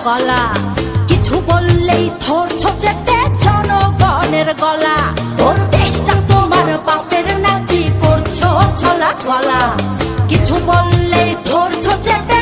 গলা, কিছু বললেই ধরছো চেটে জনগণের গলা। ওর দেশটা তোমার বাপের নাকি করছো ছলা গলা, কিছু বললেই ধরছো চেটে